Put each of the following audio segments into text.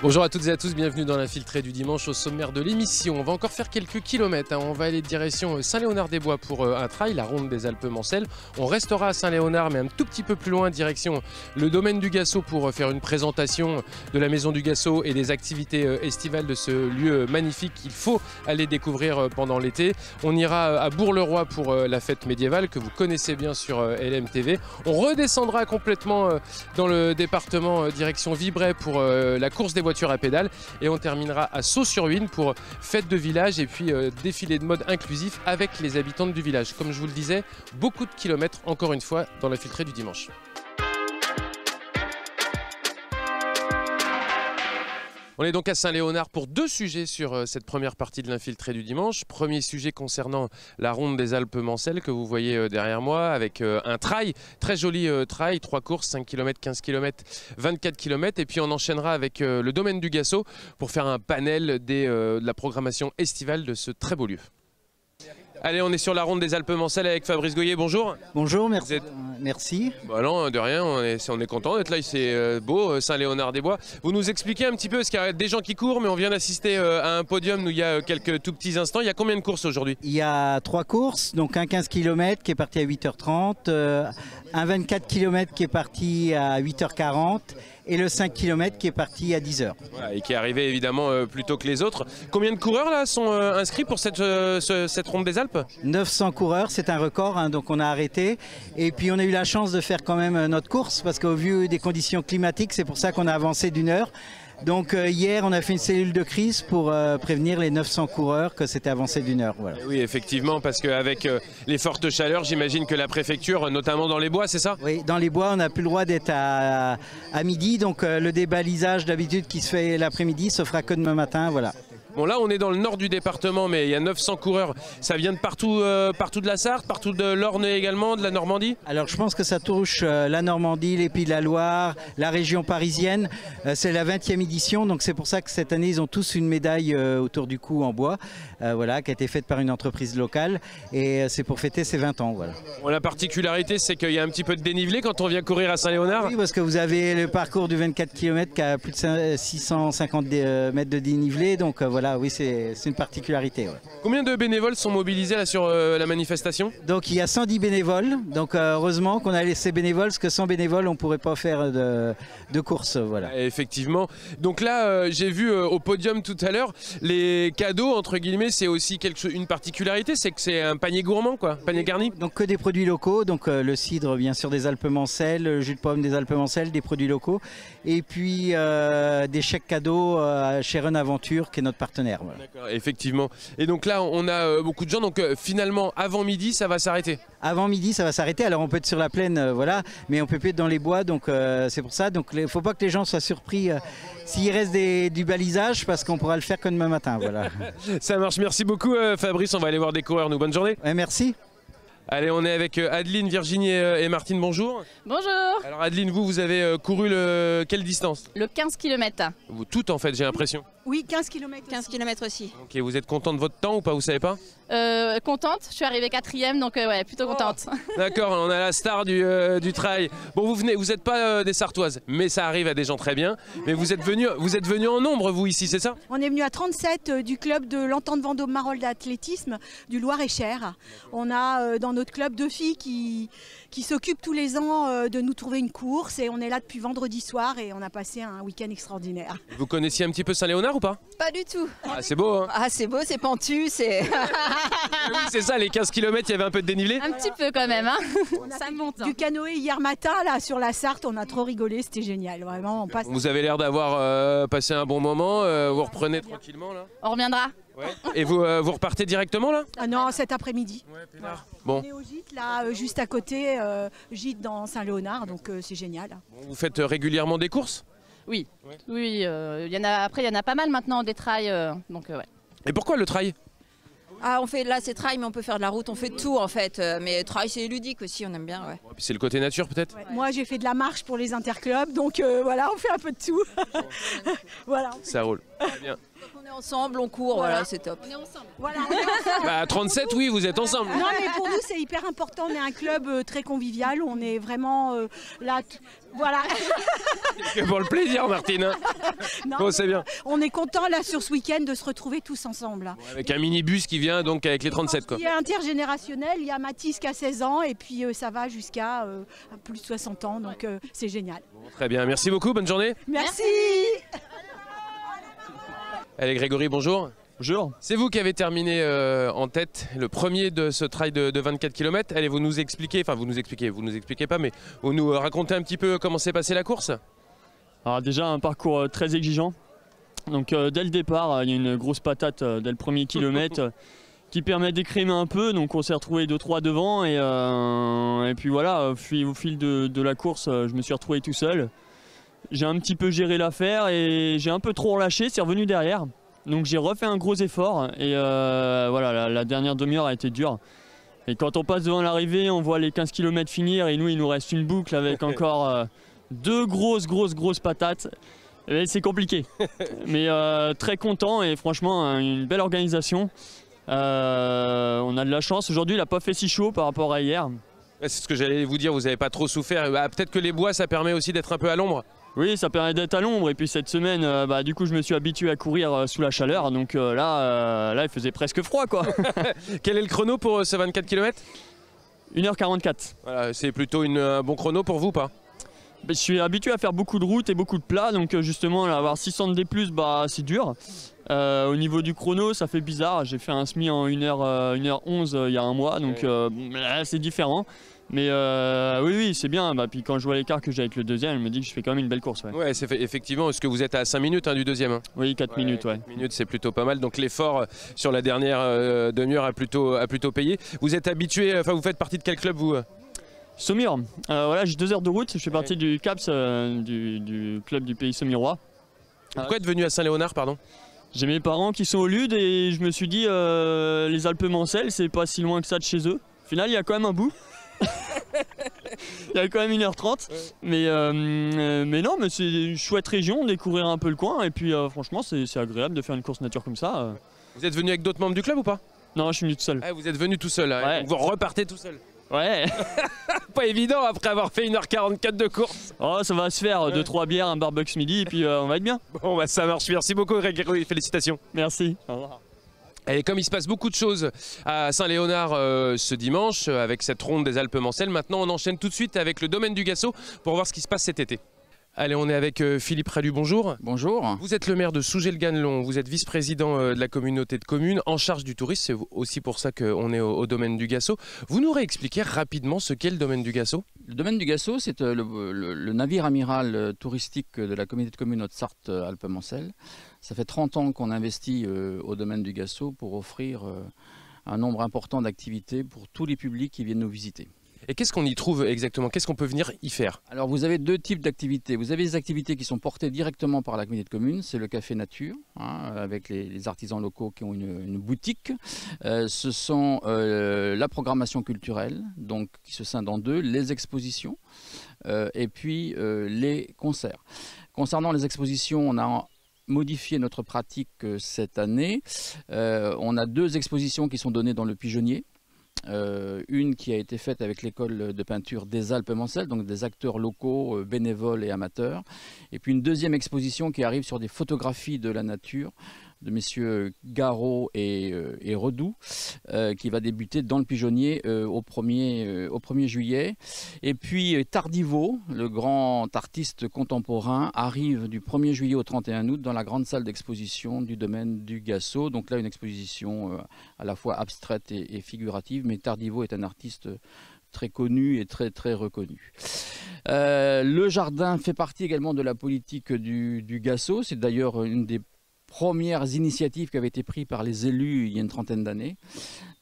Bonjour à toutes et à tous, bienvenue dans l'Infiltré du dimanche. Au sommaire de l'émission, on va encore faire quelques kilomètres. On va aller direction Saint-Léonard-des-Bois pour un trail, la ronde des Alpes-Mancelles. On restera à Saint-Léonard, mais un tout petit peu plus loin, direction le domaine du Gassot pour faire une présentation de la maison du Gassot et des activités estivales de ce lieu magnifique qu'il faut aller découvrir pendant l'été. On ira à Bourg-le-Roi pour la fête médiévale que vous connaissez bien sur LMTV. On redescendra complètement dans le département direction Vibray pour la course des voitures à pédales et on terminera à Sault-sur-Huisne pour fête de village et puis défilé de mode inclusif avec les habitantes du village. Comme je vous le disais, beaucoup de kilomètres encore une fois dans l'Infiltré du dimanche. On est donc à Saint-Léonard pour deux sujets sur cette première partie de l'Infiltré du dimanche. Premier sujet concernant la ronde des Alpes-Mancelles que vous voyez derrière moi avec un trail, très joli trail, 3 courses, 5 km, 15 km, 24 km. Et puis on enchaînera avec le domaine du Gassot pour faire un panel de la programmation estivale de ce très beau lieu. Allez, on est sur la ronde des Alpes-Mancelles avec Fabrice Goyer, bonjour. Bonjour, merci. Merci. Bah non, de rien, on est content d'être là, c'est beau, Saint-Léonard-des-Bois. Vous nous expliquez un petit peu, parce qu'il y a des gens qui courent, mais on vient d'assister à un podium où il y a quelques tout petits instants. Il y a combien de courses aujourd'hui? Il y a 3 courses, donc un 15 km qui est parti à 8h30, un 24 km qui est parti à 8h40 et le 5 km qui est parti à 10h. Voilà, et qui est arrivé évidemment plus tôt que les autres. Combien de coureurs là sont inscrits pour cette ronde des Alpes? 900 coureurs, c'est un record, hein, donc on a arrêté. Et puis on a eu la chance de faire quand même notre course parce qu'au vu des conditions climatiques, c'est pour ça qu'on a avancé d'1 heure. Donc hier, on a fait une cellule de crise pour prévenir les 900 coureurs que c'était avancé d'1 heure. Voilà. Oui, effectivement, parce qu'avec les fortes chaleurs, j'imagine que la préfecture, notamment dans les bois, c'est ça? Oui, dans les bois, on n'a plus le droit d'être à midi. Donc le débalisage d'habitude qui se fait l'après-midi se fera que demain matin. Voilà. Bon, là on est dans le nord du département, mais il y a 900 coureurs. Ça vient de partout, partout de la Sarthe, partout de l'Orne également, de la Normandie? Alors je pense que ça touche la Normandie, les Pays de la Loire, la région parisienne. C'est la 20e édition, donc c'est pour ça que cette année ils ont tous une médaille autour du cou en bois, voilà, qui a été faite par une entreprise locale. Et c'est pour fêter ses 20 ans. Voilà. Bon, la particularité, c'est qu'il y a un petit peu de dénivelé quand on vient courir à Saint-Léonard. Oui, parce que vous avez le parcours du 24 km qui a plus de 650 mètres de dénivelé, donc voilà. Oui, c'est une particularité. Ouais. Combien de bénévoles sont mobilisés là sur la manifestation? Donc il y a 110 bénévoles, donc heureusement qu'on a laissé bénévoles, parce que sans bénévoles on ne pourrait pas faire de course. Voilà. Effectivement. Donc là, j'ai vu au podium tout à l'heure, les cadeaux, entre guillemets, c'est aussi une particularité, c'est que c'est un panier gourmand, quoi, panier garni. Donc que des produits locaux, donc le cidre bien sûr des Alpes-Mancelles, le jus de pomme des Alpes-Mancelles, des produits locaux, et puis des chèques cadeaux chez Run Aventure, qui est notre partenaire. Voilà. D'accord, effectivement. Et donc là, on a beaucoup de gens. Donc finalement, avant midi, ça va s'arrêter. Avant midi, ça va s'arrêter. Alors on peut être sur la plaine, voilà, mais on peut plus être dans les bois. Donc c'est pour ça. Donc il ne faut pas que les gens soient surpris s'il reste du balisage, parce qu'on pourra le faire que demain matin. Voilà. Ça marche. Merci beaucoup, Fabrice. On va aller voir des coureurs. Nous, bonne journée. Ouais, merci. Allez, on est avec Adeline, Virginie et Martine, bonjour. Bonjour. Alors Adeline, vous avez couru quelle distance? Le 15 km. Vous toutes en fait, j'ai l'impression. Oui, 15 km. 15 km aussi. Ok, vous êtes contente de votre temps ou pas, vous savez pas? Contente, je suis arrivée 4e, donc ouais, plutôt contente. D'accord, on a la star du trail. Bon, vous n'êtes pas des Sartoises, mais ça arrive à des gens très bien. Mais vous êtes venus en nombre, vous, ici, c'est ça? On est venu à 37 du club de l'Entente Vendôme-Marolles d'athlétisme du Loir-et-Cher. On a dans notre club 2 filles qui s'occupent tous les ans de nous trouver une course, et on est là depuis vendredi soir et on a passé un week-end extraordinaire. Vous connaissiez un petit peu Saint-Léonard ou pas? Pas du tout. Ah, c'est beau, hein? Ah, c'est beau, c'est pentu, c'est... Oui, c'est ça, les 15 km, il y avait un peu de dénivelé? Un petit peu quand même, hein. Ça monte. Du canoë hier matin là sur la Sarthe, on a trop rigolé, c'était génial, vraiment. On passe... Vous avez l'air d'avoir passé un bon moment, vous reprenez tranquillement là? On reviendra. Ouais. Et vous repartez directement là? Ah non, cet après-midi. Ouais, voilà. Bon. On est au gîte là, juste à côté, gîte dans Saint-Léonard, donc c'est génial. Bon, vous faites régulièrement des courses? Oui, ouais. Oui. Après, il y en a pas mal maintenant des trails, donc ouais. Et pourquoi le trail? Ah, on fait, là c'est trail, mais on peut faire de la route, on fait tout en fait. Mais trail c'est ludique aussi, on aime bien. Ouais. C'est le côté nature peut-être? Ouais. Moi j'ai fait de la marche pour les interclubs, donc voilà, on fait un peu de tout. Voilà. Ça roule. Très bien. On est ensemble, on court, voilà, c'est top. On est ensemble. Voilà, on est ensemble. Bah, à 37, oui, vous êtes ensemble. Non, mais pour nous, c'est hyper important. On est un club très convivial. On est vraiment là. Voilà. Que pour le plaisir, Martine. Hein. Non, Bon, c'est bien. on est content là sur ce week-end de se retrouver tous ensemble. Avec un minibus qui vient donc avec les 37, quoi. Il y a intergénérationnel. Il y a Mathis qui a 16 ans et puis ça va jusqu'à plus de 60 ans. Donc c'est génial. Bon, très bien, merci beaucoup, bonne journée. Merci. Allez, Grégory, bonjour. Bonjour. C'est vous qui avez terminé en tête, le premier de ce trail de 24 km. Allez, vous nous expliquez pas, mais vous nous racontez un petit peu comment s'est passée la course. Alors déjà un parcours très exigeant. Donc dès le départ, il y a une grosse patate dès le premier kilomètre qui permet d'écrémer un peu. Donc on s'est retrouvé 2-3 devant et puis voilà, au fil de la course, je me suis retrouvé tout seul. J'ai un petit peu géré l'affaire et j'ai un peu trop relâché, c'est revenu derrière. Donc j'ai refait un gros effort et voilà, la dernière demi-heure a été dure. Et quand on passe devant l'arrivée, on voit les 15 km finir et nous il nous reste une boucle avec encore deux grosses patates. C'est compliqué, mais très content et franchement une belle organisation. On a de la chance, aujourd'hui il n'a pas fait si chaud par rapport à hier. C'est ce que j'allais vous dire, vous n'avez pas trop souffert. Bah, peut-être que les bois ça permet aussi d'être un peu à l'ombre. Oui, ça permet d'être à l'ombre et puis cette semaine, du coup je me suis habitué à courir sous la chaleur, donc là il faisait presque froid quoi. Quel est le chrono pour ce 24 km? 1h44. Voilà, c'est plutôt un bon chrono pour vous, pas? Je suis habitué à faire beaucoup de routes et beaucoup de plats, donc justement là, avoir 600 D+, c'est dur. Au niveau du chrono, ça fait bizarre, j'ai fait un semi en 1h11 il y a un mois, donc là c'est différent. Mais oui, c'est bien. Puis quand je vois l'écart que j'ai avec le deuxième, je me dis que je fais quand même une belle course. Ouais, c'est effectivement. Est-ce que vous êtes à 5 minutes du deuxième, hein? Oui, 4 minutes. 4 minutes, c'est plutôt pas mal. Donc l'effort sur la dernière demi-heure a plutôt payé. Vous êtes habitué, vous faites partie de quel club vous? Saumur. Voilà, j'ai 2 heures de route. Je fais partie du CAPS, du club du pays saumurois. Pourquoi êtes venu à Saint-Léonard, pardon? J'ai mes parents qui sont au Lude et je me suis dit les Alpes-Mancelles, c'est pas si loin que ça de chez eux. Au final, il y a quand même un bout. Il y a quand même 1h30, mais non, mais c'est une chouette région, découvrir un peu le coin et puis franchement c'est agréable de faire une course nature comme ça. Vous êtes venu avec d'autres membres du club ou pas? Non, je suis venu tout seul. Ah, vous êtes venu tout seul, hein. Ouais. Donc vous repartez tout seul? Ouais. Pas évident après avoir fait 1h44 de course. Oh, ça va se faire, 2-3 bières, un barbecue ce midi et puis on va être bien. Bon bah ça marche, merci beaucoup Grégory, félicitations. Merci. Au revoir. Et comme il se passe beaucoup de choses à Saint-Léonard ce dimanche, avec cette ronde des Alpes-Mancelles, maintenant on enchaîne tout de suite avec le domaine du Gassot pour voir ce qui se passe cet été. Allez, on est avec Philippe Ralu, bonjour. Bonjour. Vous êtes le maire de Sougel-Ganelon, vous êtes vice-président de la communauté de communes en charge du tourisme, c'est aussi pour ça qu'on est au domaine du Gassot. Vous nous réexpliquez rapidement ce qu'est le domaine du Gassot? Le domaine du Gassot, c'est le navire amiral touristique de la communauté de communes Haute-Sarthe Alpes-Mancelles. Ça fait 30 ans qu'on investit au domaine du Gassot pour offrir un nombre important d'activités pour tous les publics qui viennent nous visiter. Et qu'est-ce qu'on y trouve exactement? Qu'est-ce qu'on peut venir y faire? Alors vous avez 2 types d'activités. Vous avez des activités qui sont portées directement par la communauté de communes, c'est le café nature, avec les artisans locaux qui ont une boutique. Ce sont la programmation culturelle, donc qui se scinde en 2, les expositions et puis les concerts. Concernant les expositions, on a modifié notre pratique cette année. On a 2 expositions qui sont données dans le Pigeonnier. Une qui a été faite avec l'école de peinture des Alpes-Mancelles, donc des acteurs locaux, bénévoles et amateurs. Et puis une deuxième exposition qui arrive sur des photographies de la nature de messieurs Garot et Redoux, qui va débuter dans le Pigeonnier au 1er juillet. Et puis Tardiveau, le grand artiste contemporain, arrive du 1er juillet au 31 août dans la grande salle d'exposition du domaine du Gassot. Donc là, une exposition à la fois abstraite et figurative, mais Tardiveau est un artiste très connu et très reconnu. Le jardin fait partie également de la politique du Gassot. C'est d'ailleurs une des premières initiatives qui avaient été prises par les élus il y a une trentaine d'années.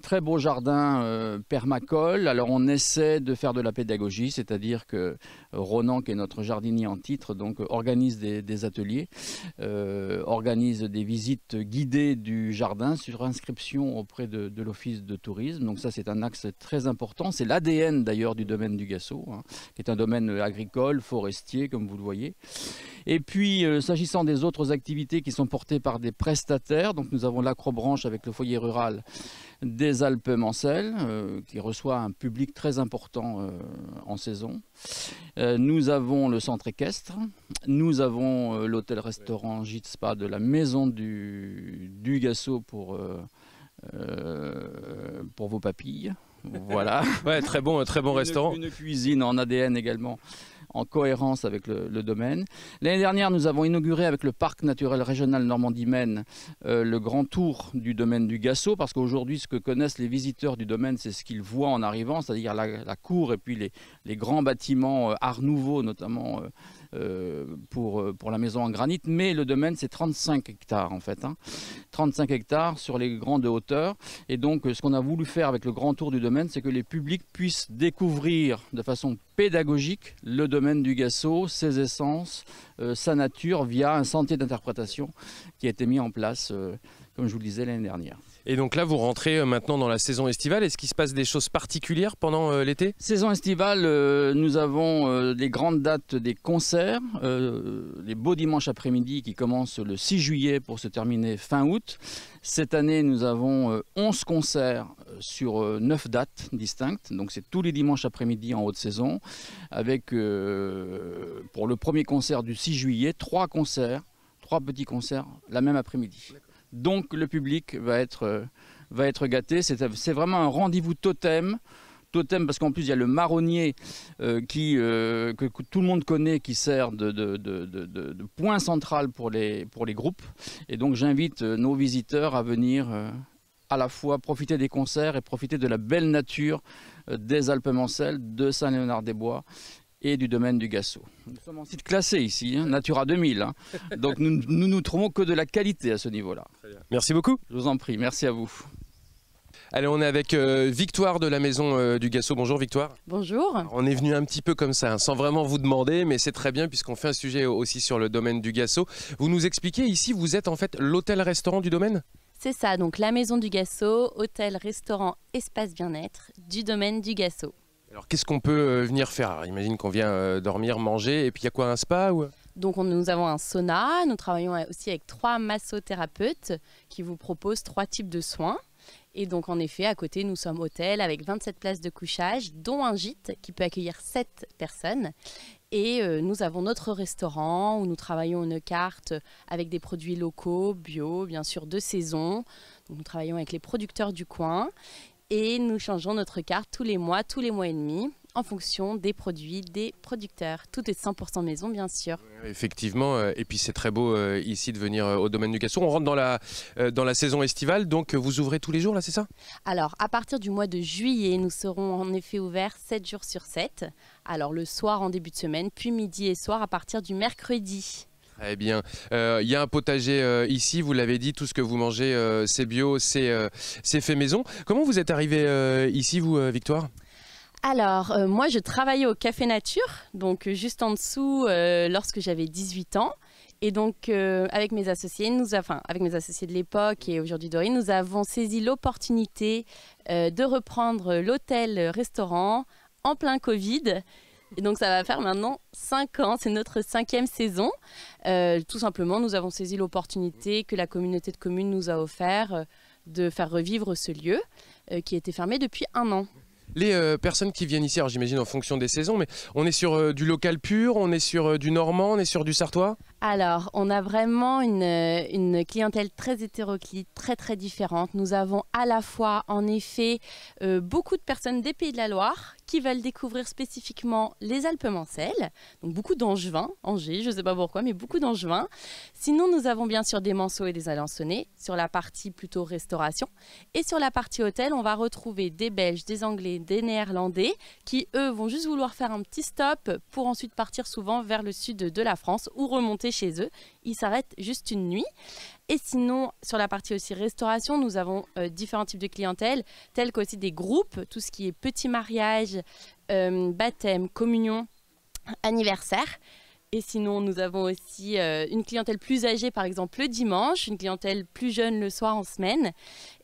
très beau jardin permacole. Alors on essaie de faire de la pédagogie, c'est-à-dire que Ronan, qui est notre jardinier en titre, donc organise des ateliers, organise des visites guidées du jardin sur inscription auprès de l'Office de tourisme. Donc ça, c'est un axe très important. C'est l'ADN d'ailleurs du domaine du Gassot, hein, qui est un domaine agricole, forestier, comme vous le voyez. Et puis, s'agissant des autres activités qui sont portées par des prestataires, donc nous avons l'Acrobranche avec le foyer rural des Alpes-Mancelles, qui reçoit un public très important en saison. Nous avons le centre équestre, nous avons l'hôtel-restaurant Gîte Spa de la maison du Gassot pour vos papilles. Voilà. Ouais, très bon restaurant. Une cuisine en ADN également, en cohérence avec le domaine. L'année dernière, nous avons inauguré avec le parc naturel régional Normandie-Maine le grand tour du domaine du Gassot, parce qu'aujourd'hui, ce que connaissent les visiteurs du domaine, c'est ce qu'ils voient en arrivant, c'est-à-dire la cour et puis les grands bâtiments Art Nouveau, notamment pour la maison en granit. Mais le domaine, c'est 35 hectares en fait, hein. 35 hectares sur les grandes hauteurs. Et donc, ce qu'on a voulu faire avec le grand tour du domaine, c'est que les publics puissent découvrir de façon pédagogique le domaine du Gassot, ses essences, sa nature, via un sentier d'interprétation qui a été mis en place, comme je vous le disais, l'année dernière. Et donc là, vous rentrez maintenant dans la saison estivale. Est-ce qu'il se passe des choses particulières pendant l'été? Saison estivale, nous avons les grandes dates des concerts, les beaux dimanches après-midi qui commencent le 6 juillet pour se terminer fin août. Cette année, nous avons 11 concerts sur 9 dates distinctes. Donc c'est tous les dimanches après-midi en haute saison, avec pour le premier concert du 6 juillet, 3 petits concerts la même après-midi. Donc le public va être gâté. C'est vraiment un rendez-vous totem parce qu'en plus il y a le marronnier que tout le monde connaît, qui sert de point central pour les groupes. Et donc j'invite nos visiteurs à venir à la fois profiter des concerts et profiter de la belle nature des Alpes-Mancelles, de Saint-Léonard-des-Bois et du domaine du Gassot. Nous sommes en site classé ici, hein, Natura 2000. Hein. Donc nous trouvons que de la qualité à ce niveau-là. Merci beaucoup. Je vous en prie, merci à vous. Allez, on est avec Victoire de la maison du Gassot. Bonjour Victoire. Bonjour. Alors, on est venu un petit peu comme ça, hein, sans vraiment vous demander, mais c'est très bien puisqu'on fait un sujet aussi sur le domaine du Gassot. Vous nous expliquez ici, vous êtes en fait l'hôtel-restaurant du domaine? C'est ça, donc la maison du Gassot, hôtel, restaurant, espace bien-être du domaine du Gassot. Alors qu'est-ce qu'on peut venir faire? Alors, imagine qu'on vient dormir, manger, et puis il y a quoi, un spa ou... Donc nous avons un sauna, nous travaillons aussi avec 3 massothérapeutes qui vous proposent 3 types de soins. Et donc en effet, à côté, nous sommes hôtel avec 27 places de couchage, dont un gîte qui peut accueillir 7 personnes. Et nous avons notre restaurant où nous travaillons une carte avec des produits locaux, bio, bien sûr de saison. Donc, nous travaillons avec les producteurs du coin. Et nous changeons notre carte tous les mois et demi, en fonction des produits des producteurs. Tout est 100% maison, bien sûr. Effectivement, et puis c'est très beau ici de venir au domaine du Gassot. On rentre dans la saison estivale, donc vous ouvrez tous les jours, là, c'est ça? Alors, à partir du mois de juillet, nous serons en effet ouverts 7 jours sur 7. Alors, le soir en début de semaine, puis midi et soir à partir du mercredi. Très bien. Il y a un potager ici, vous l'avez dit, tout ce que vous mangez, c'est bio, c'est fait maison. Comment vous êtes arrivé ici, vous, Victoire? Alors, moi, je travaillais au Café Nature, donc juste en dessous, lorsque j'avais 18 ans. Et donc, avec mes associés, avec mes associés de l'époque et aujourd'hui Dorine, nous avons saisi l'opportunité de reprendre l'hôtel-restaurant en plein Covid. Et donc ça va faire maintenant 5 ans, c'est notre 5e saison. Tout simplement, nous avons saisi l'opportunité que la communauté de communes nous a offert de faire revivre ce lieu qui était fermé depuis 1 an. Les personnes qui viennent ici, alors j'imagine en fonction des saisons, mais on est sur du local pur, on est sur du normand, on est sur du sartois? Alors, on a vraiment une clientèle très hétéroclite, très différente. Nous avons à la fois, en effet, beaucoup de personnes des Pays de la Loire qui veulent découvrir spécifiquement les Alpes-Mancelles. Donc beaucoup d'Angevins, Angers, je ne sais pas pourquoi, mais beaucoup d'Angevins. Sinon, nous avons bien sûr des Manceaux et des Alençonnais sur la partie plutôt restauration. Et sur la partie hôtel, on va retrouver des Belges, des Anglais, des Néerlandais qui, eux, vont juste vouloir faire un petit stop pour ensuite partir souvent vers le sud de la France ou remonter chez eux. il s'arrête juste une nuit. Et sinon, sur la partie aussi restauration, nous avons différents types de clientèle, tels qu'aussi des groupes, tout ce qui est petit mariage, baptême, communion, anniversaire. Et sinon, nous avons aussi une clientèle plus âgée, par exemple le dimanche, une clientèle plus jeune le soir en semaine.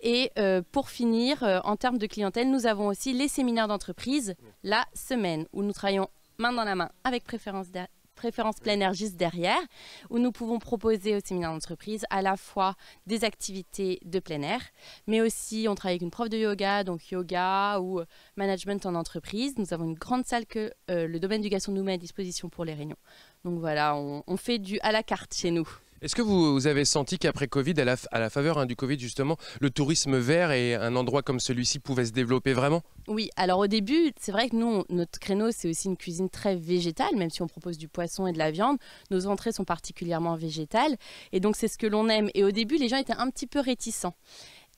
Et pour finir, en termes de clientèle, nous avons aussi les séminaires d'entreprise la semaine, où nous travaillons main dans la main avec Préférence plein air juste derrière, où nous pouvons proposer aux séminaires d'entreprise à la fois des activités de plein air, mais aussi on travaille avec une prof de yoga, donc yoga ou management en entreprise. Nous avons une grande salle que le domaine du Gasson nous met à disposition pour les réunions. Donc voilà, on fait du à la carte chez nous. Est-ce que vous avez senti qu'après Covid, à la faveur du Covid justement, le tourisme vert et un endroit comme celui-ci pouvait se développer vraiment? Oui, alors au début, c'est vrai que nous, notre créneau, c'est aussi une cuisine très végétale, même si on propose du poisson et de la viande. Nos entrées sont particulièrement végétales et donc c'est ce que l'on aime. Et au début, les gens étaient un petit peu réticents.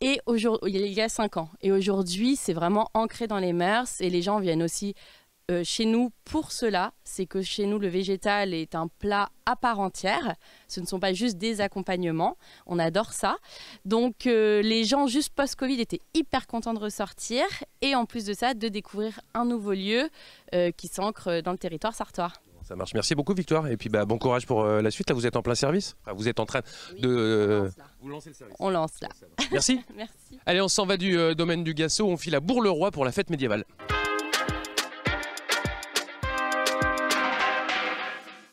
Et il y a 5 ans. Et aujourd'hui, c'est vraiment ancré dans les mœurs et les gens viennent aussi chez nous pour cela. C'est que chez nous, le végétal est un plat à part entière. Ce ne sont pas juste des accompagnements. On adore ça. Donc les gens juste post-Covid étaient hyper contents de ressortir et en plus de ça, de découvrir un nouveau lieu qui s'ancre dans le territoire sartois. Ça marche. Merci beaucoup Victoire. Et puis bon courage pour la suite. Là, vous êtes en plein service. Enfin, vous êtes en train de... Vous lancez le service. On lance là. Merci. Merci. Allez, on s'en va du domaine du Gasso. On file à Bourg-le-Roi pour la fête médiévale.